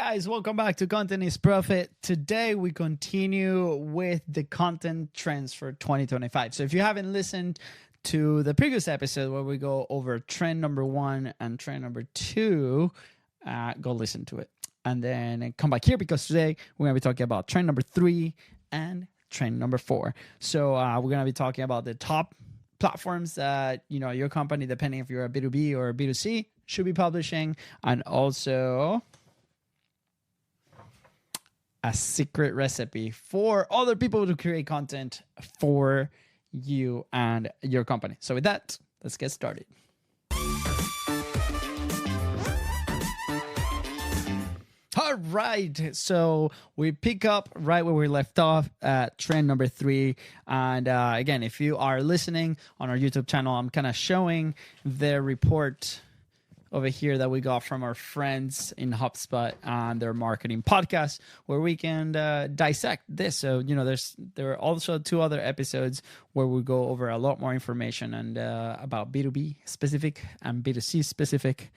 guys, welcome back to Content is Profit. Today we continue with the content trends for 2025. So if you haven't listened to the previous episode where we go over trend number 1 and trend number 2, go listen to it. And then come back here because today we're going to be talking about trend number 3 and trend number 4. So we're going to be talking about the top platforms that, you know, your company, depending if you're a B2B or a B2C, should be publishing, and also a secret recipe for other people to create content for you and your company. So with that, let's get started. All right, so we pick up right where we left off at trend number 3. And again, if you are listening on our YouTube channel, I'm kind of showing the report over here that we got from our friends in HubSpot on their marketing podcast, where we can dissect this. So, you know, there are also 2 other episodes where we go over a lot more information and about B2B specific and B2C specific.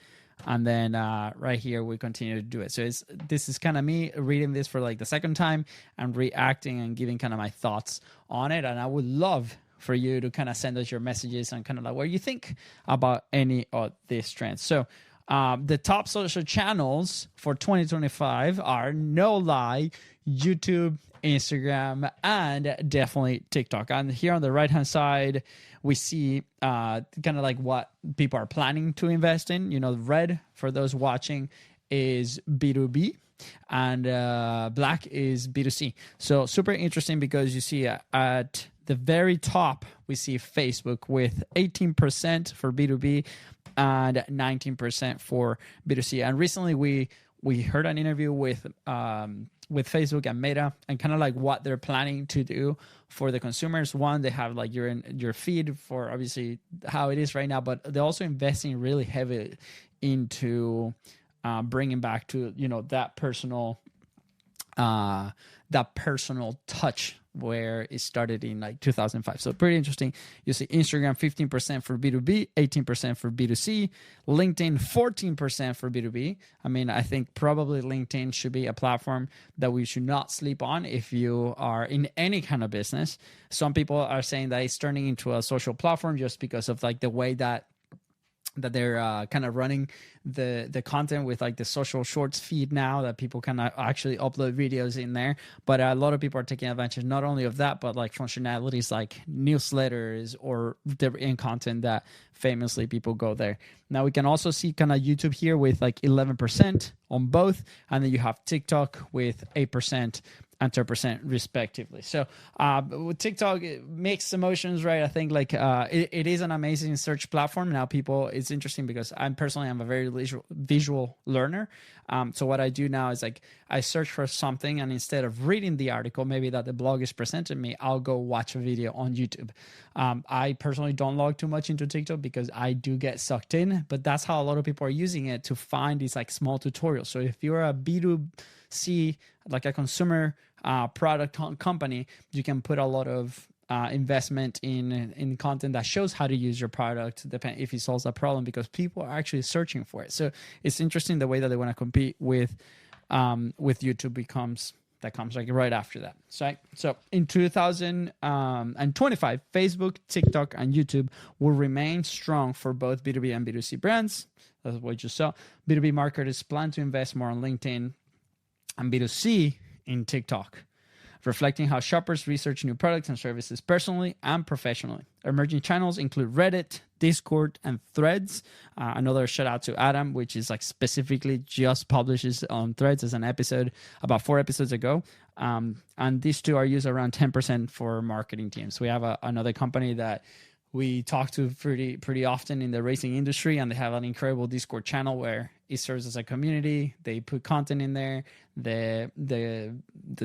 And then right here, we continue to do it. So this is kind of me reading this for like the second time and reacting and giving kind of my thoughts on it. And I would love for you to kind of send us your messages and kind of like what you think about any of these trends. So the top social channels for 2025 are, no lie, YouTube, Instagram, and definitely TikTok. And here on the right-hand side, we see kind of like what people are planning to invest in. You know, red for those watching is B2B, and black is B2C. So super interesting because you see at the very top, we see Facebook with 18% for B2B and 19% for B2C. And recently we heard an interview with Facebook and Meta and kind of like what they're planning to do for the consumers. One, they have like your feed for obviously how it is right now, but they're also investing really heavily into bringing back to, you know, that personal touch where it started in like 2005. So pretty interesting. You see Instagram 15% for B2B, 18% for B2C, LinkedIn 14% for B2B. I mean, I think probably LinkedIn should be a platform that we should not sleep on if you are in any kind of business. Some people are saying that it's turning into a social platform just because of like the way that they're kind of running the content with like the social shorts feed now, that people can actually upload videos in there. But a lot of people are taking advantage not only of that, but like functionalities like newsletters or the in content that famously people go there. Now we can also see kind of YouTube here with like 11% on both. And then you have TikTok with 8% and 10% respectively. So with TikTok, it makes emotions, right? I think like it is an amazing search platform. Now it's interesting because I'm a very visual learner. So what I do now is like I search for something, and instead of reading the article maybe that the blog is presenting me, I'll go watch a video on YouTube. I personally don't log too much into TikTok because I do get sucked in, but that's how a lot of people are using it, to find these like small tutorials. So if you're a B2C, like a consumer product company, you can put a lot of investment in content that shows how to use your product, if it solves a problem, because people are actually searching for it. So it's interesting the way that they want to compete with YouTube comes like right after that. So in 2025, Facebook, TikTok, and YouTube will remain strong for both B2B and B2C brands. That's what you just saw. B2B marketers plan to invest more on LinkedIn, and B2C in TikTok, reflecting how shoppers research new products and services personally and professionally. Emerging channels include Reddit, Discord, and Threads. Another shout out to Adam, which is like specifically just publishes on Threads as an episode about 4 episodes ago. And these 2 are used around 10% for marketing teams. We have another company that we talk to pretty often in the racing industry, and they have an incredible Discord channel where it serves as a community. They put content in there. The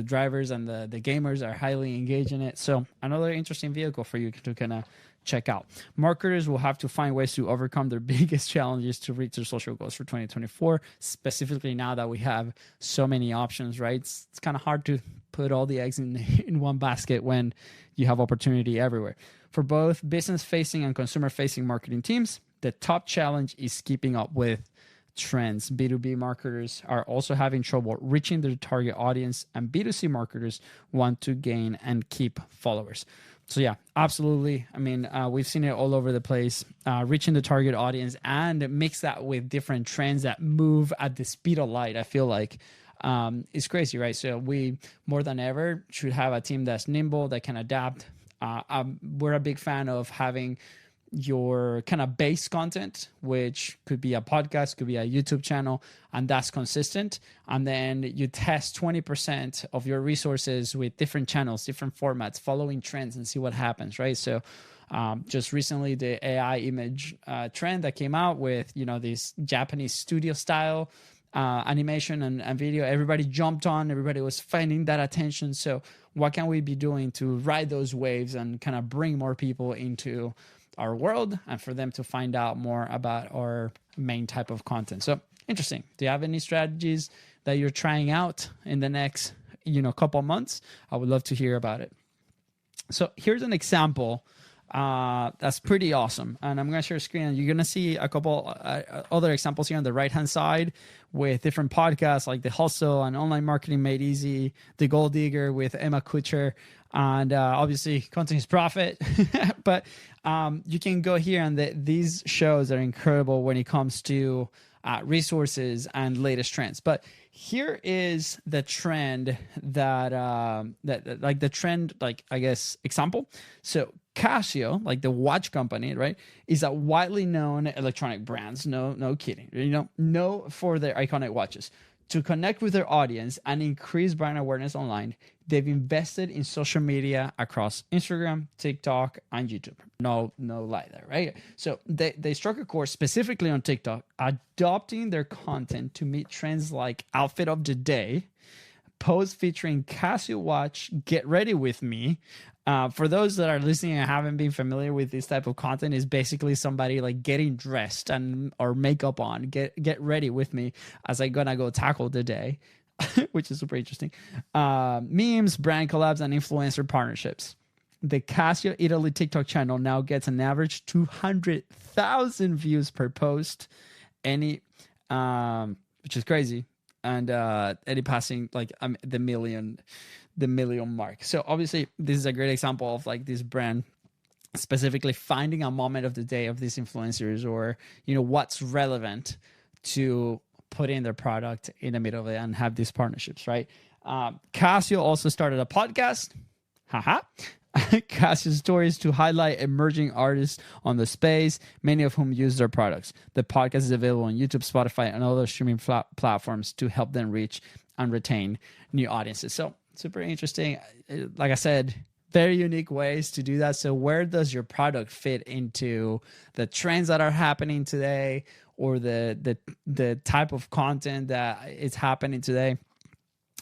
drivers and the gamers are highly engaged in it. So another interesting vehicle for you to kind of check out. Marketers will have to find ways to overcome their biggest challenges to reach their social goals for 2024, specifically now that we have so many options, right? It's kind of hard to put all the eggs in one basket when you have opportunity everywhere. For both business-facing and consumer-facing marketing teams, the top challenge is keeping up with trends. B2B marketers are also having trouble reaching their target audience, and B2C marketers want to gain and keep followers. So yeah, absolutely. I mean, we've seen it all over the place, reaching the target audience and mix that with different trends that move at the speed of light. I feel like it's crazy, right? So we more than ever should have a team that's nimble, that can adapt. We're a big fan of having your kind of base content, which could be a podcast, could be a YouTube channel, and that's consistent. And then you test 20% of your resources with different channels, different formats, following trends, and see what happens, right? So just recently, the AI image trend that came out with, you know, this Japanese studio style animation and video, everybody jumped on, everybody was finding that attention. So what can we be doing to ride those waves and kind of bring more people into our world and for them to find out more about our main type of content? So interesting. Do you have any strategies that you're trying out in the next, couple months? I would love to hear about it. So here's an example that's pretty awesome. And I'm going to share a screen, and you're going to see a couple other examples here on the right-hand side with different podcasts like The Hustle and Online Marketing Made Easy, The Gold Digger with Emma Kutcher, and obviously Content is Profit. But you can go here, and these shows are incredible when it comes to resources and latest trends. But here is the trend example. So Casio, like the watch company, right, is a widely known electronic brand. No kidding. Known for their iconic watches. To connect with their audience and increase brand awareness online, they've invested in social media across Instagram, TikTok, and YouTube. No lie there, right? So they struck a course specifically on TikTok, adopting their content to meet trends like outfit of the day, posts featuring Casio watch, get ready with me. For those that are listening and haven't been familiar with this type of content, is basically somebody like getting dressed or makeup on, get ready with me as I'm gonna go tackle the day, which is super interesting. Memes, brand collabs, and influencer partnerships. The Casio Italy TikTok channel now gets an average 200,000 views per post, which is crazy, and any passing like the million mark. So obviously this is a great example of like this brand specifically finding a moment of the day of these influencers, or what's relevant to put in their product in the middle of it and have these partnerships, right? Casio also started a podcast. Casio stories to highlight emerging artists on the space, many of whom use their products. The podcast is available on YouTube, Spotify, and other streaming platforms to help them reach and retain new audiences. So super interesting. Like I said, very unique ways to do that. So where does your product fit into the trends that are happening today, or the type of content that is happening today?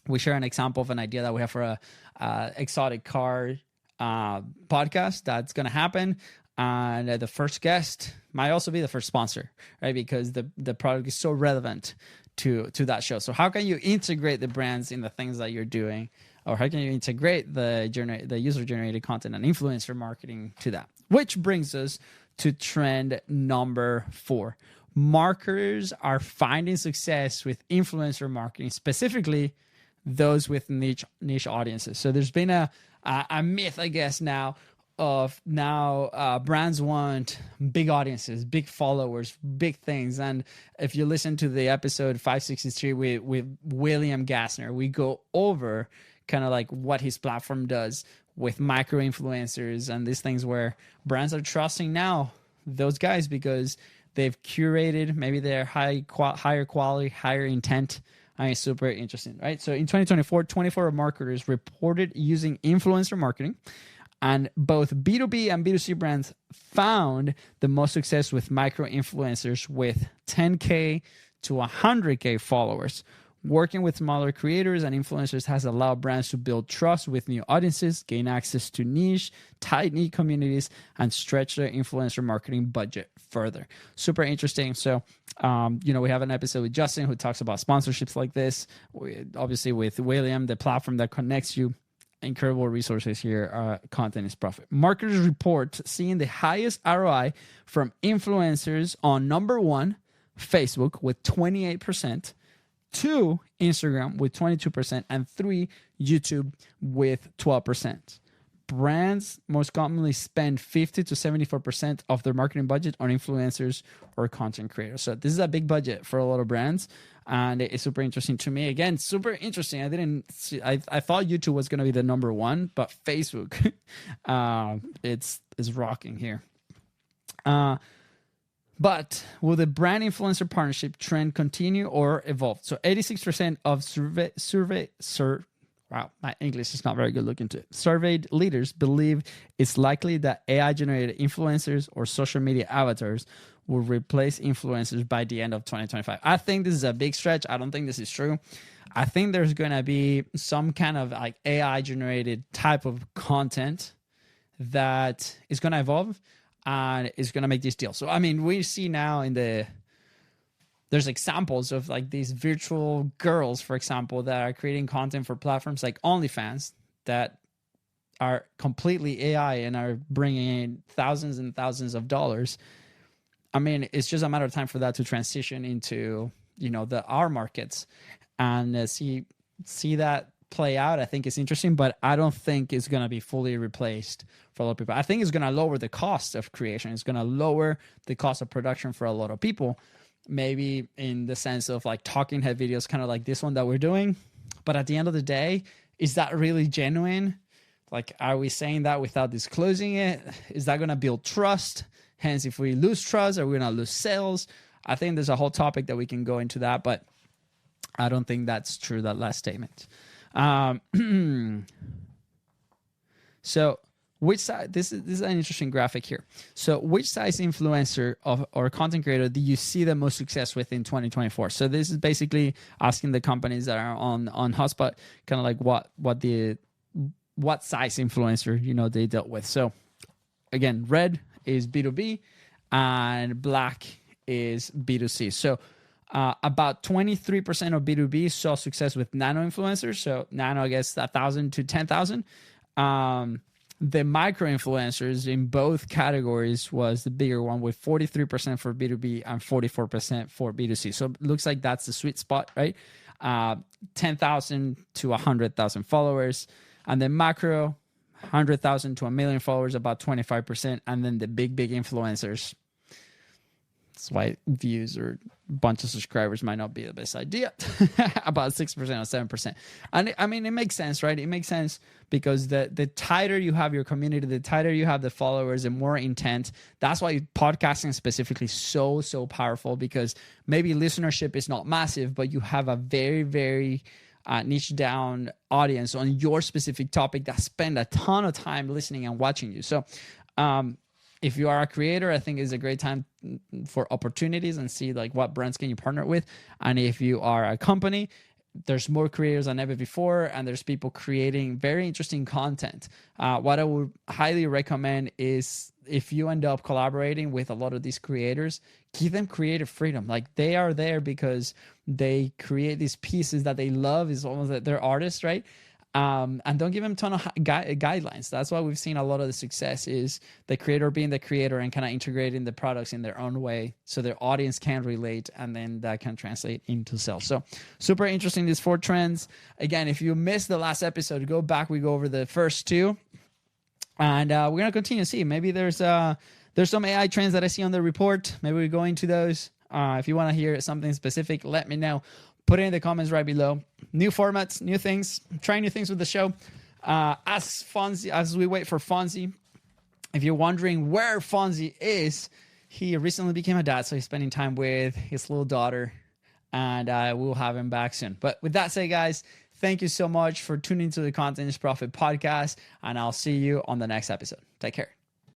We share an example of an idea that we have for a exotic car podcast that's going to happen. And the first guest might also be the first sponsor, right? Because the product is so relevant to that show. So how can you integrate the brands in the things that you're doing, or how can you integrate the user-generated content and influencer marketing to that? Which brings us to trend number 4. Marketers are finding success with influencer marketing, specifically those with niche audiences. So there's been a myth, I guess, now brands want big audiences, big followers, big things. And if you listen to the episode 563 with William Gassner, we go over kind of like what his platform does with micro influencers and these things, where brands are trusting now those guys because they've curated, maybe they're higher quality, higher intent. I mean, super interesting, right? So in 2024, 24 marketers reported using influencer marketing, and both B2B and B2C brands found the most success with micro influencers with 10K to 100K followers. Working with smaller creators and influencers has allowed brands to build trust with new audiences, gain access to niche, tight-knit communities, and stretch their influencer marketing budget further. Super interesting. So, we have an episode with Justin who talks about sponsorships like this. Obviously, with William, the platform that connects you. Incredible resources here. Content is Profit. Marketers report seeing the highest ROI from influencers on number 1, Facebook with 28%, 2, Instagram with 22%, and 3, YouTube with 12%. Brands most commonly spend 50 to 74% of their marketing budget on influencers or content creators. So this is a big budget for a lot of brands, and it's super interesting to me. Again, super interesting. I thought YouTube was going to be the number one, but Facebook, it's rocking here. But will the brand influencer partnership trend continue or evolve? So 86% of wow, my English is not very good looking to. Surveyed leaders believe it's likely that AI-generated influencers or social media avatars will replace influencers by the end of 2025. I think this is a big stretch. I don't think this is true. I think there's going to be some kind of like AI-generated type of content that is going to evolve and is going to make this deal. So, I mean, we see now there's examples of like these virtual girls, for example, that are creating content for platforms like OnlyFans that are completely AI and are bringing in thousands and thousands of dollars. I mean, it's just a matter of time for that to transition into, our markets and see that play out. I think it's interesting, but I don't think it's going to be fully replaced for a lot of people. I think it's going to lower the cost of creation. It's going to lower the cost of production for a lot of people. Maybe in the sense of like talking head videos, kind of like this one that we're doing. But at the end of the day, is that really genuine? Like, are we saying that without disclosing it? Is that going to build trust? Hence, if we lose trust, are we going to lose sales? I think there's a whole topic that we can go into that, but I don't think that's true, that last statement. So which side, this is an interesting graphic here. So which size influencer or content creator do you see the most success with in 2024? So this is basically asking the companies that are on Hotspot kind of like what size influencer, they dealt with. So again, red is B2B and black is B2C. So about 23% of B2B saw success with nano influencers. So nano, I guess, 1,000 to 10,000. The micro influencers in both categories was the bigger one with 43% for B2B and 44% for B2C. So it looks like that's the sweet spot, right? 10,000 to 100,000 followers. And then macro, 100,000 to 1 million followers, about 25%. And then the big influencers. That's why views or a bunch of subscribers might not be the best idea. About 6% or 7%. And I mean, it makes sense, right? It makes sense because the tighter you have your community, the tighter you have the followers, the more intent. That's why podcasting specifically is so powerful, because maybe listenership is not massive, but you have a very, very niche down audience on your specific topic that spend a ton of time listening and watching you. So, if you are a creator, I think it's a great time for opportunities and see like what brands can you partner with. And if you are a company, there's more creators than ever before, and there's people creating very interesting content. What I would highly recommend is if you end up collaborating with a lot of these creators, give them creative freedom. Like, they are there because they create these pieces that they love. It's almost like they're artists, right? And don't give them a ton of guidelines. That's why we've seen a lot of the success is the creator being the creator and kind of integrating the products in their own way so their audience can relate, and then that can translate into sales. So super interesting, these 4 trends. Again, if you missed the last episode, go back. We go over the first 2. And we're going to continue to see. Maybe there's some AI trends that I see on the report. Maybe we go into those. If you want to hear something specific, let me know. Put it in the comments right below. New formats, new things, trying new things with the show. As we wait for Fonzie, if you're wondering where Fonzie is, he recently became a dad, so he's spending time with his little daughter, and we'll have him back soon. But with that said, guys, thank you so much for tuning to the Content is Profit podcast, and I'll see you on the next episode. Take care.